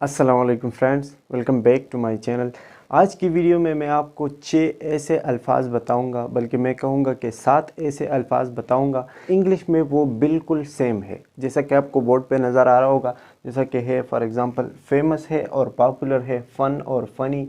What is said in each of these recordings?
अस्सलाम वालेकुम friends, welcome back to my channel. आज की वीडियो में मैं आपको 6 ऐसे अल्फाज बताऊंगा, बल्कि मैं कहूंगा कि 7 ऐसे अल्फाज बताऊंगा इंग्लिश में वो बिल्कुल सेम है, जैसा कि आपको बोर्ड पे नज़र आ रहा होगा। जैसा कि है फॉर एग्ज़ाम्पल फेमस है और पॉपुलर है, फ़न और फ़नी,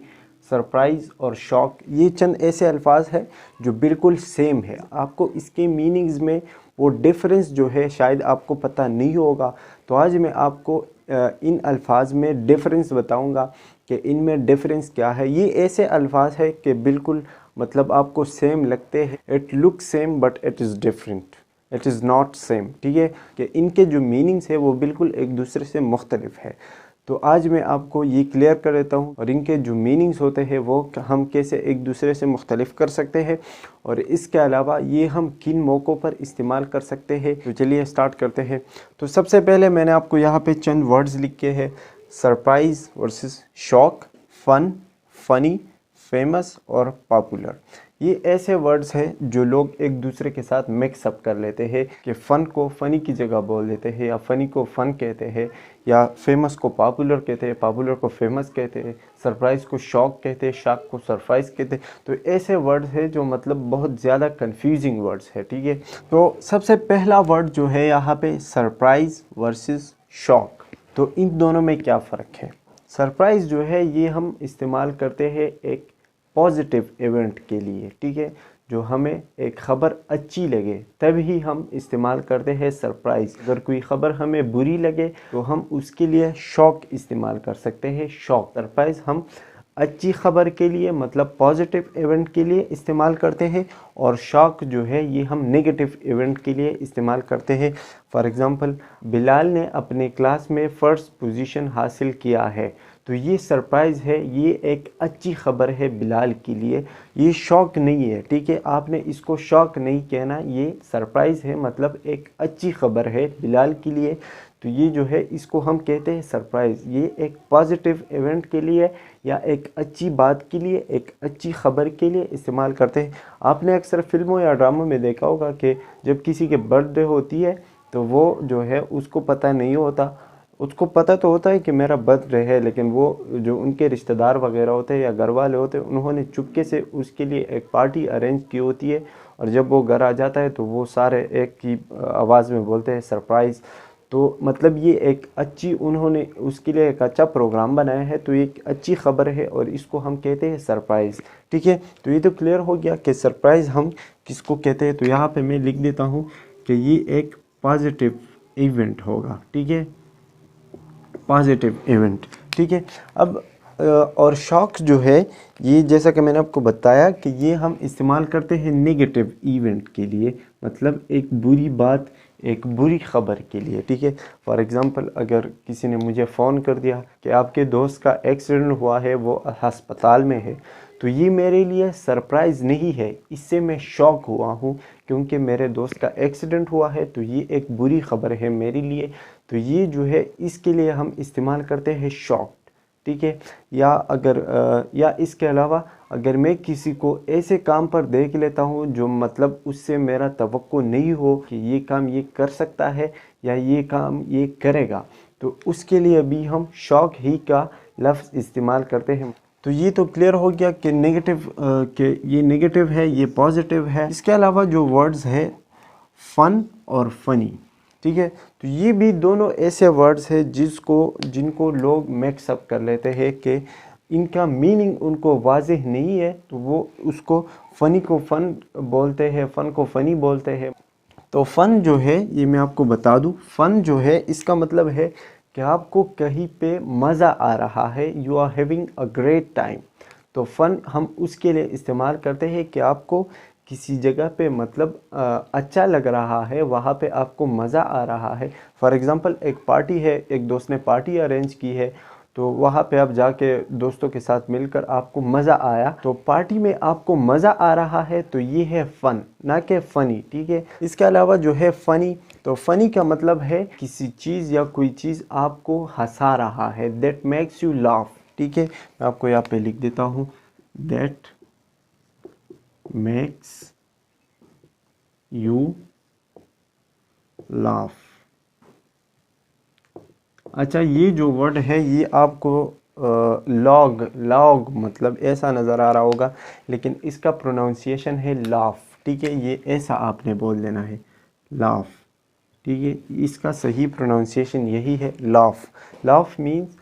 सरप्राइज़ और शॉक। ये चंद ऐसे अल्फाज हैं जो बिल्कुल सेम है। आपको इसके मीनिंग्स में वो डिफरेंस जो है शायद आपको पता नहीं होगा। तो आज मैं आपको इन अल्फाज में डिफरेंस बताऊंगा कि इनमें डिफरेंस क्या है। ये ऐसे अल्फाज है कि बिल्कुल मतलब आपको सेम लगते हैं, it look same but it is different, it is not same. ठीक है, कि इनके जो मीनिंग्स है वो बिल्कुल एक दूसरे से मुख्तलिफ है। तो आज मैं आपको ये क्लियर कर देता हूँ और इनके जो मीनिंग्स होते हैं वो हम कैसे एक दूसरे से मुख्तलिफ कर सकते हैं, और इसके अलावा ये हम किन मौक़ों पर इस्तेमाल कर सकते हैं। तो चलिए स्टार्ट करते हैं। तो सबसे पहले मैंने आपको यहाँ पे चंद वर्ड्स लिखे हैं: सरप्राइज़ वर्सेस शॉक, फ़न, फ़नी, फेमस और पॉपुलर। ये ऐसे वर्ड्स हैं जो लोग एक दूसरे के साथ मिक्सअप कर लेते हैं कि फ़न को फ़नी की जगह बोल देते हैं, या फ़नी को फ़न कहते हैं, या फेमस को पॉपुलर कहते हैं, पॉपुलर को फेमस कहते हैं, सरप्राइज़ को शॉक कहते हैं, शॉक को सरप्राइज़ कहते हैं। तो ऐसे वर्ड्स हैं जो मतलब बहुत ज़्यादा कंफ्यूजिंग वर्ड्स है। ठीक है, तो सबसे पहला वर्ड जो है यहाँ पे सरप्राइज़ वर्सेस शॉक। तो इन दोनों में क्या फ़र्क है? सरप्राइज़ जो है ये हम इस्तेमाल करते हैं एक पॉजिटिव इवेंट के लिए। ठीक है, जो हमें एक ख़बर अच्छी लगे तभी हम इस्तेमाल करते हैं सरप्राइज़। अगर कोई ख़बर हमें बुरी लगे तो हम उसके लिए शॉक इस्तेमाल कर सकते हैं, शॉक। सरप्राइज़ हम अच्छी ख़बर के लिए मतलब पॉजिटिव इवेंट के लिए इस्तेमाल करते हैं, और शॉक जो है ये हम नेगेटिव इवेंट के लिए इस्तेमाल करते हैं। फॉर एग्ज़ाम्पल, बिलाल ने अपने क्लास में फ़र्स्ट पोजीशन हासिल किया है। तो ये सरप्राइज़ है, ये एक अच्छी ख़बर है बिलाल के लिए, ये शौक नहीं है। ठीक है, आपने इसको शौक नहीं कहना, ये सरप्राइज़ है, मतलब एक अच्छी ख़बर है बिलाल के लिए। तो ये जो है इसको हम कहते हैं सरप्राइज़। ये एक पॉजिटिव इवेंट के लिए या एक अच्छी बात के लिए, एक अच्छी ख़बर के लिए इस्तेमाल करते हैं। आपने अक्सर फिल्मों या ड्रामों में देखा होगा कि जब किसी के बर्थडे होती है तो वो जो है उसको पता नहीं होता, उसको पता तो होता है कि मेरा बर्थडे है, लेकिन वो जो उनके रिश्तेदार वगैरह होते हैं या घर वाले होते हैं उन्होंने चुपके से उसके लिए एक पार्टी अरेंज की होती है, और जब वो घर आ जाता है तो वो सारे एक ही आवाज़ में बोलते हैं सरप्राइज़। तो मतलब ये एक अच्छी, उन्होंने उसके लिए एक अच्छा प्रोग्राम बनाया है, तो ये एक अच्छी ख़बर है और इसको हम कहते हैं सरप्राइज़। ठीक है, तो ये तो क्लियर हो गया कि सरप्राइज़ हम किसको कहते हैं। तो यहाँ पे मैं लिख देता हूँ कि ये एक पॉजिटिव इवेंट होगा। ठीक है, पॉजिटिव इवेंट। ठीक है, अब और शॉक जो है ये, जैसा कि मैंने आपको बताया कि ये हम इस्तेमाल करते हैं नेगेटिव इवेंट के लिए, मतलब एक बुरी बात, एक बुरी ख़बर के लिए। ठीक है, फॉर एग्ज़ाम्पल, अगर किसी ने मुझे फ़ोन कर दिया कि आपके दोस्त का एक्सीडेंट हुआ है, वो अस्पताल में है, तो ये मेरे लिए सरप्राइज़ नहीं है, इससे मैं शॉक हुआ हूँ क्योंकि मेरे दोस्त का एक्सीडेंट हुआ है, तो ये एक बुरी ख़बर है मेरे लिए। तो ये जो है इसके लिए हम इस्तेमाल करते हैं शॉक। ठीक है, या अगर या इसके अलावा अगर मैं किसी को ऐसे काम पर देख लेता हूँ जो मतलब उससे मेरा तवक्को नहीं हो कि ये काम ये कर सकता है या ये काम ये करेगा, तो उसके लिए भी हम शॉक ही का लफ्ज़ इस्तेमाल करते हैं। तो ये तो क्लियर हो गया कि नेगेटिव, कि ये नेगेटिव है, ये पॉजिटिव है। इसके अलावा जो वर्ड्स है फ़न और फ़नी, ठीक है, तो ये भी दोनों ऐसे वर्ड्स हैं जिनको लोग मिक्सअप कर लेते हैं कि इनका मीनिंग उनको वाज़ेह नहीं है, तो वो उसको फ़नी को फ़न बोलते हैं, फ़न को फ़नी बोलते हैं। तो फ़न जो है ये मैं आपको बता दूं, फ़न जो है इसका मतलब है कि आपको कहीं पे मज़ा आ रहा है, you are having a great time. तो फ़न हम उसके लिए इस्तेमाल करते हैं कि आपको किसी जगह पे मतलब अच्छा लग रहा है, वहाँ पे आपको मज़ा आ रहा है। फॉर एग्ज़ाम्पल, एक पार्टी है, एक दोस्त ने पार्टी अरेंज की है, तो वहाँ पे आप जाके दोस्तों के साथ मिलकर आपको मज़ा आया, तो पार्टी में आपको मज़ा आ रहा है, तो ये है फ़न, ना कि फ़नी। ठीक है, इसके अलावा जो है फ़नी, तो फ़नी का मतलब है किसी चीज़ या कोई चीज़ आपको हंसा रहा है, दैट मेक्स यू लाफ। ठीक है, मैं आपको यहाँ पे लिख देता हूँ, दैट मेक्स यू लाफ। अच्छा, ये जो वर्ड है ये आपको लॉग लॉग मतलब ऐसा नज़र आ रहा होगा, लेकिन इसका प्रोनाउंसिएशन है लाफ। ठीक है, ये ऐसा आपने बोल देना है, लाफ। ठीक है, इसका सही प्रोनाउंसिएशन यही है, लाफ। लाफ मीन्स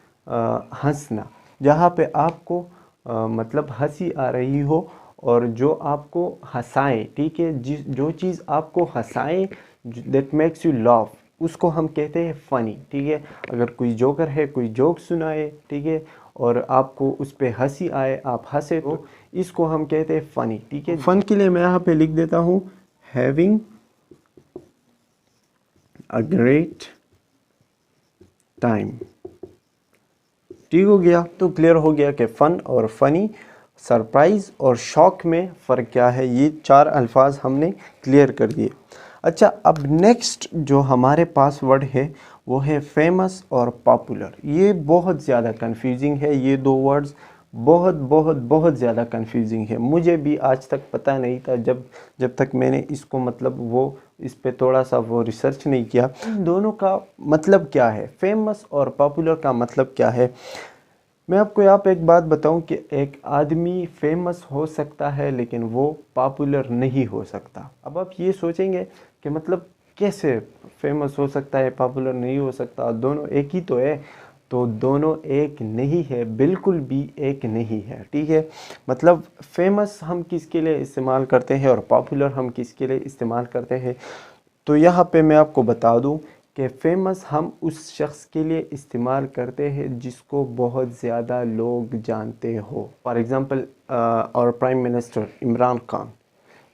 हंसना, जहाँ पे आपको मतलब हंसी आ रही हो और जो आपको हंसाए। ठीक है, जो चीज़ आपको हंसाए, दैट मेक्स यू लाफ, उसको हम कहते हैं फ़नी। ठीक है, अगर कोई जोकर है, कोई जोक सुनाए, ठीक है, और आपको उस पर हंसी आए, आप हंसे, तो इसको हम कहते हैं फ़नी। ठीक है, फ़न के लिए मैं यहाँ पे लिख देता हूँ हैविंग अ ग्रेट टाइम। ठीक हो गया, तो क्लियर हो गया कि फ़न और फ़नी, सरप्राइज़ और शॉक में फ़र्क क्या है। ये 4 अल्फाज हमने क्लियर कर दिए। अच्छा, अब नेक्स्ट जो हमारे पास वर्ड है वो है फेमस और पॉपुलर। ये बहुत ज़्यादा कंफ्यूजिंग है, ये 2 वर्ड्स बहुत बहुत बहुत ज़्यादा कंफ्यूजिंग है। मुझे भी आज तक पता नहीं था, जब तक मैंने इसको मतलब वो इस पे थोड़ा सा वो रिसर्च नहीं किया। इन दोनों का मतलब क्या है, फेमस और पॉपुलर का मतलब क्या है। मैं आपको यहाँ पे एक बात बताऊं कि एक आदमी फेमस हो सकता है लेकिन वो पॉपुलर नहीं हो सकता। अब आप ये सोचेंगे कि मतलब कैसे फेमस हो सकता है, पॉपुलर नहीं हो सकता, दोनों एक ही तो है। तो दोनों एक नहीं है, बिल्कुल भी एक नहीं है। ठीक है, मतलब फेमस हम किसके लिए इस्तेमाल करते हैं और पॉपुलर हम किसके लिए इस्तेमाल करते हैं। तो यहाँ पे मैं आपको बता दूँ कि फ़ेमस हम उस शख्स के लिए इस्तेमाल करते हैं जिसको बहुत ज़्यादा लोग जानते हो। फॉर एग्ज़ाम्पल और प्राइम मिनिस्टर इमरान खान।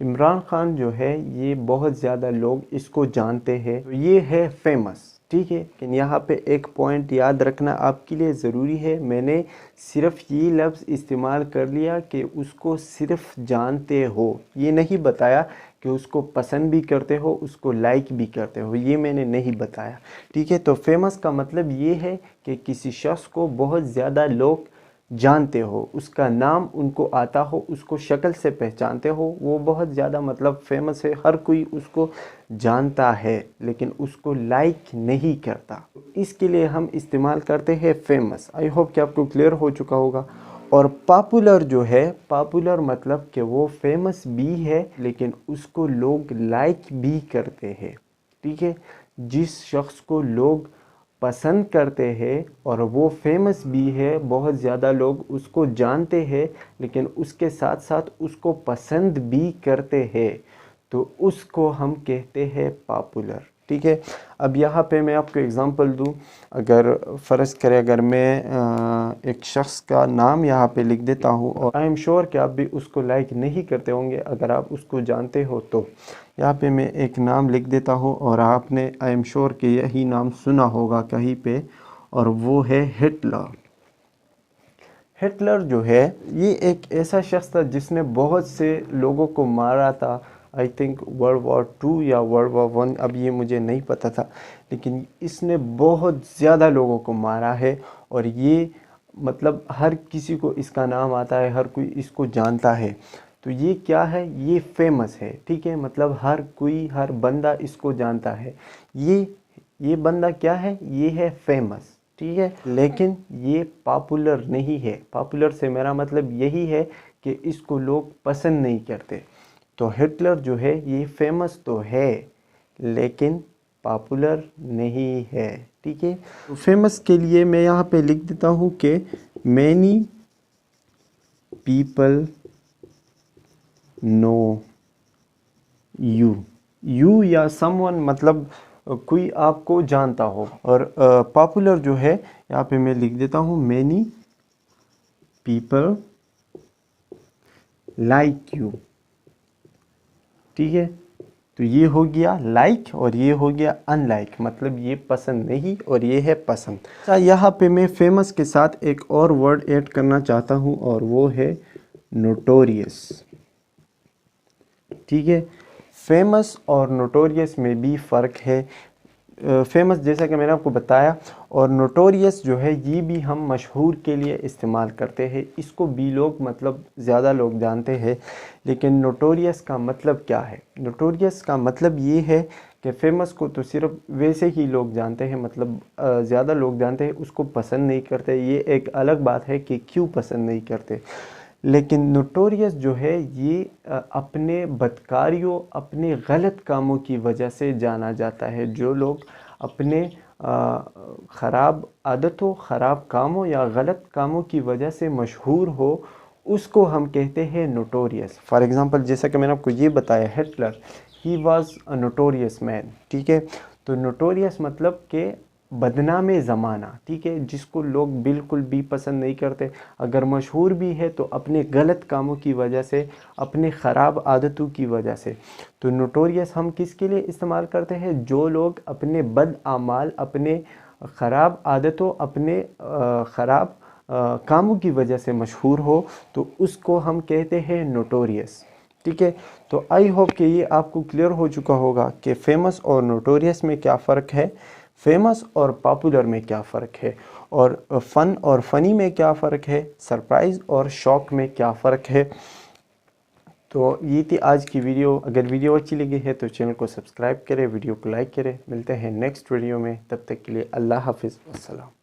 इमरान खान जो है ये बहुत ज़्यादा लोग इसको जानते हैं, तो ये है फेमस। ठीक है, लेकिन यहाँ पे एक पॉइंट याद रखना आपके लिए ज़रूरी है। मैंने सिर्फ ये लफ्ज़ इस्तेमाल कर लिया कि उसको सिर्फ जानते हो, ये नहीं बताया कि उसको पसंद भी करते हो, उसको लाइक भी करते हो, ये मैंने नहीं बताया। ठीक है, तो फेमस का मतलब ये है कि किसी शख्स को बहुत ज़्यादा लोग जानते हो, उसका नाम उनको आता हो, उसको शक्ल से पहचानते हो, वो बहुत ज़्यादा मतलब फेमस है, हर कोई उसको जानता है लेकिन उसको लाइक नहीं करता। इसके लिए हम इस्तेमाल करते हैं फेमस। आई होप कि आपको क्लियर हो चुका होगा। और पॉपुलर जो है, पॉपुलर मतलब कि वो फेमस भी है लेकिन उसको लोग लाइक भी करते हैं। ठीक है, जिस शख्स को लोग पसंद करते हैं और वो फेमस भी है, बहुत ज़्यादा लोग उसको जानते हैं लेकिन उसके साथ साथ उसको पसंद भी करते हैं, तो उसको हम कहते हैं पॉपुलर। ठीक है, अब यहाँ पे मैं आपको एग्ज़ाम्पल दूँ। अगर फ़र्ज़ करें, अगर मैं एक शख्स का नाम यहाँ पे लिख देता हूँ और आई एम श्योर कि आप भी उसको लाइक नहीं करते होंगे अगर आप उसको जानते हो, तो यहाँ पे मैं एक नाम लिख देता हूँ और आपने आई एम श्योर कि यही नाम सुना होगा कहीं पे, और वो है हिटलर। हिटलर जो है ये एक ऐसा शख्स था जिसने बहुत से लोगों को मारा था। आई थिंक वर्ल्ड वॉर 2 या वर्ल्ड वॉर 1, अब ये मुझे नहीं पता था, लेकिन इसने बहुत ज़्यादा लोगों को मारा है और ये मतलब हर किसी को इसका नाम आता है, हर कोई इसको जानता है। तो ये क्या है, ये फेमस है। ठीक है, मतलब हर कोई, हर बंदा इसको जानता है। ये बंदा क्या है, ये है फेमस। ठीक है, लेकिन ये पॉपुलर नहीं है। पॉपुलर से मेरा मतलब यही है कि इसको लोग पसंद नहीं करते। तो हिटलर जो है ये फेमस तो है लेकिन पॉपुलर नहीं है। ठीक है, तो फेमस के लिए मैं यहाँ पे लिख देता हूँ कि मैनी पीपल नो यू या समवन मतलब कोई आपको जानता हो। और पॉपुलर जो है यहाँ पे मैं लिख देता हूँ मैनी पीपल लाइक यू। ठीक है, तो ये हो गया लाइक और ये हो गया अनलाइक, मतलब ये पसंद नहीं और ये है पसंद। अच्छा, यहाँ पे मैं फेमस के साथ एक और वर्ड ऐड करना चाहता हूँ और वो है नोटोरियस। ठीक है, फेमस और नोटोरियस में भी फ़र्क है। फेमस जैसा कि मैंने आपको बताया, और नोटोरियस जो है ये भी हम मशहूर के लिए इस्तेमाल करते हैं। इसको भी लोग मतलब ज़्यादा लोग जानते हैं। लेकिन नोटोरियस का मतलब क्या है, नोटोरियस का मतलब ये है कि फ़ेमस को तो सिर्फ वैसे ही लोग जानते हैं, मतलब ज़्यादा लोग जानते हैं, उसको पसंद नहीं करते। ये एक अलग बात है कि क्यों पसंद नहीं करते। लेकिन नोटोरियस जो है ये अपने बदकारियों, अपने गलत कामों की वजह से जाना जाता है। जो लोग अपने ख़राब आदतों, ख़राब कामों या गलत कामों की वजह से मशहूर हो, उसको हम कहते हैं नोटोरियस। फॉर एग्ज़ाम्पल, जैसा कि मैंने आपको ये बताया, Hitler he was a notorious man, ठीक है। तो नोटोरियस मतलब कि बदनाम ज़माना, ठीक है, जिसको लोग बिल्कुल भी पसंद नहीं करते। अगर मशहूर भी है तो अपने गलत कामों की वजह से, अपने ख़राब आदतों की वजह से। तो नोटोरियस हम किसके लिए इस्तेमाल करते हैं? जो लोग अपने बद आमाल, अपने ख़राब आदतों, अपने ख़राब कामों की वजह से मशहूर हो, तो उसको हम कहते हैं नोटोरियस, ठीक है। तो आई होप कि ये आपको क्लियर हो चुका होगा कि फ़ेमस और नोटोरियस में क्या फ़र्क है, फेमस और पॉपुलर में क्या फ़र्क है, और फ़न और फ़नी में क्या फ़र्क है, सरप्राइज़ और शॉक में क्या फ़र्क है। तो ये थी आज की वीडियो। अगर वीडियो अच्छी लगी है तो चैनल को सब्सक्राइब करें, वीडियो को लाइक करें। मिलते हैं नेक्स्ट वीडियो में, तब तक के लिए अल्लाह हाफिज़, अस्सलाम।